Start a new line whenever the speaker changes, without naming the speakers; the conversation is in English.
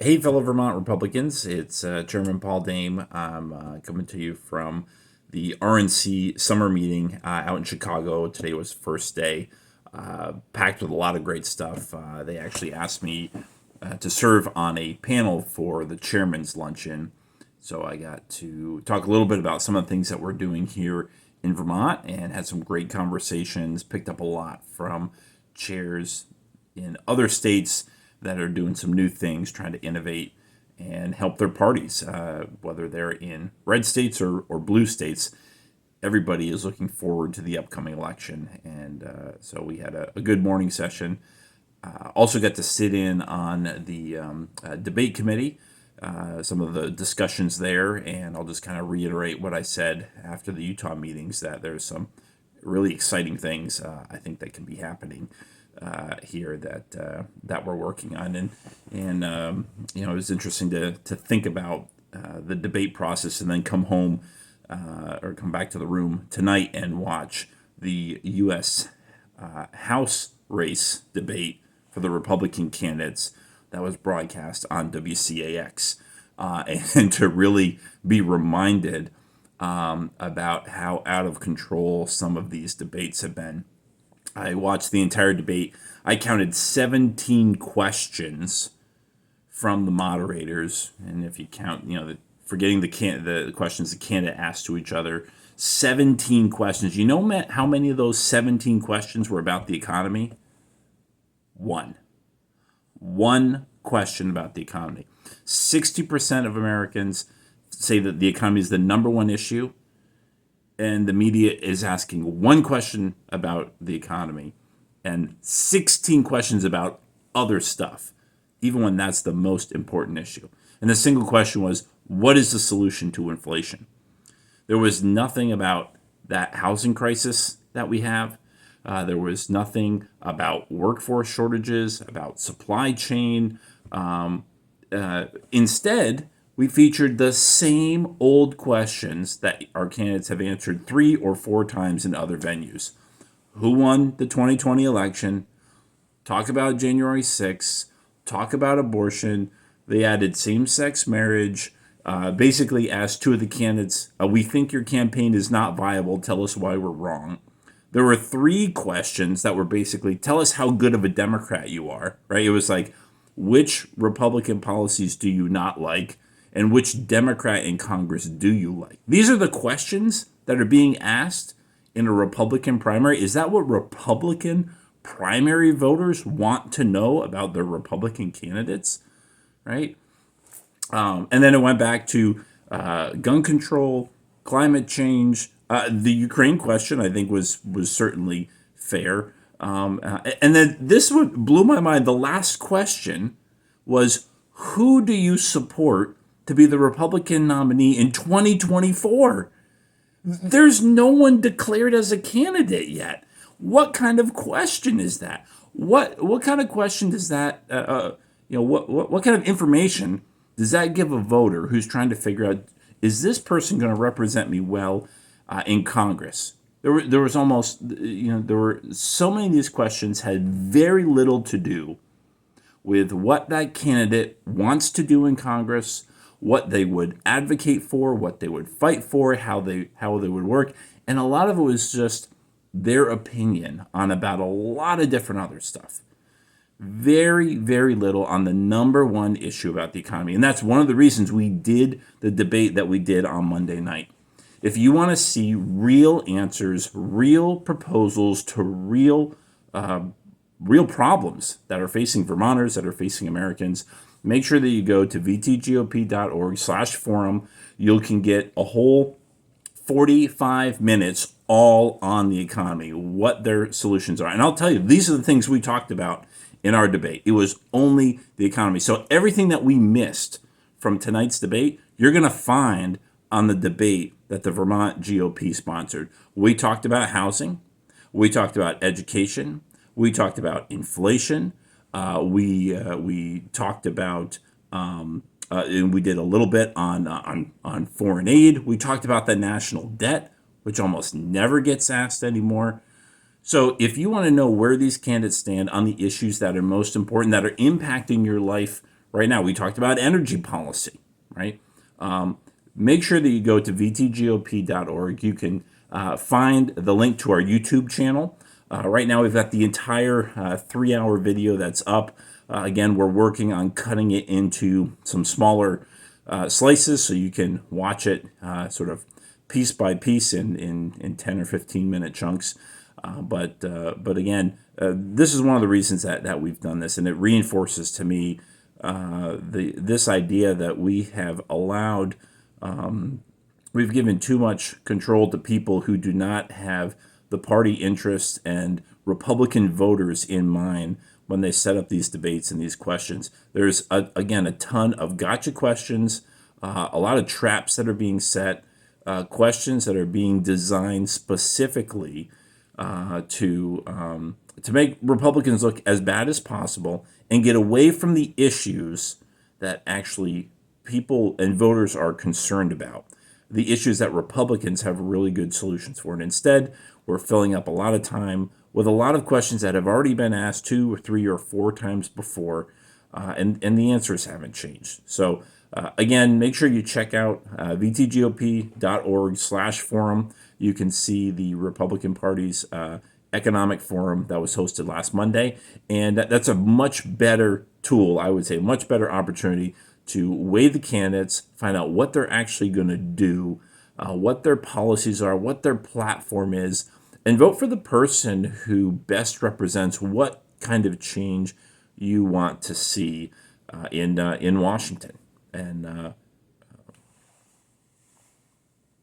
Hey, fellow Vermont Republicans, it's Chairman Paul Dame. I'm coming to you from the RNC Summer Meeting out in Chicago. Today was first day, packed with a lot of great stuff. They actually asked me to serve on a panel for the chairman's luncheon. So I got to talk a little bit about some of the things that we're doing here in Vermont and had some great conversations, picked up a lot from chairs in other states that are doing some new things, trying to innovate and help their parties, whether they're in red states or blue states. Everybody is looking forward to the upcoming election. And so we had a good morning session. Also got to sit in on the debate committee, some of the discussions there, and I'll just kind of reiterate what I said after the Utah meetings, that there's some really exciting things I think that can be happening here that we're working on, and it was interesting to think about the debate process, and then come home or come back to the room tonight and watch the U.S. House race debate for the Republican candidates that was broadcast on WCAX, and to really be reminded about how out of control some of these debates have been. I watched the entire debate. I counted 17 questions from the moderators, and if you count, forgetting the questions the candidate asked to each other, 17 questions. You know how many of those 17 questions were about the economy? One question about the economy. 60% of Americans say that the economy is the number one issue, and the media is asking one question about the economy and 16 questions about other stuff, even when that's the most important issue. And the single question was, what is the solution to inflation? There was nothing about that housing crisis that we have. There was nothing about workforce shortages, about supply chain. Instead, we featured the same old questions that our candidates have answered 3 or 4 times in other venues. Who won the 2020 election? Talk about January 6th. Talk about abortion. They added same-sex marriage. Basically asked 2 of the candidates, we think your campaign is not viable. Tell us why we're wrong. There were 3 questions that were basically, tell us how good of a Democrat you are, right? It was like, which Republican policies do you not like? And which Democrat in Congress do you like? These are the questions that are being asked in a Republican primary. Is that what Republican primary voters want to know about their Republican candidates, right? And then it went back to gun control, climate change. The Ukraine question, I think, was certainly fair. And then this one blew my mind. The last question was, who do you support to be the Republican nominee in 2024? There's no one declared as a candidate yet. What kind of question is that? What kind of question does that? What kind of information does that give a voter who's trying to figure out, is this person going to represent me well in Congress? There were so many of these questions had very little to do with what that candidate wants to do in Congress, what they would advocate for, what they would fight for, how they would work. And a lot of it was just their opinion on about a lot of different other stuff. Very, very little on the number one issue about the economy. And that's one of the reasons we did the debate that we did on Monday night. If you want to see real answers, real proposals to real problems that are facing Vermonters, that are facing Americans, make sure that you go to vtgop.org/forum. You can get a whole 45 minutes all on the economy, what their solutions are. And I'll tell you, these are the things we talked about in our debate. It was only the economy. So everything that we missed from tonight's debate, you're going to find on the debate that the Vermont GOP sponsored. We talked about housing. We talked about education. We talked about inflation. We talked about, and we did a little bit on foreign aid. We talked about the national debt, which almost never gets asked anymore. So if you want to know where these candidates stand on the issues that are most important, that are impacting your life right now. We talked about energy policy, right? Make sure that you go to vtgop.org. You can find the link to our YouTube channel. Right now, we've got the entire 3-hour video that's up. Again, we're working on cutting it into some smaller slices so you can watch it sort of piece by piece in 10 or 15-minute chunks. But again, this is one of the reasons that we've done this, and it reinforces to me this idea that we have allowed, we've given too much control to people who do not have the party interests and Republican voters in mind when they set up these debates and these questions. There's, again, a ton of gotcha questions, a lot of traps that are being set, questions that are being designed specifically to make Republicans look as bad as possible and get away from the issues that actually people and voters are concerned about, the issues that Republicans have really good solutions for. And instead, we're filling up a lot of time with a lot of questions that have already been asked 2 or 3 or 4 times before, and the answers haven't changed. So again, make sure you check out vtgop.org/forum. You can see the Republican Party's economic forum that was hosted last Monday, and that's a much better tool, I would say, much better opportunity to weigh the candidates, find out what they're actually going to do, what their policies are, what their platform is, and vote for the person who best represents what kind of change you want to see in Washington. And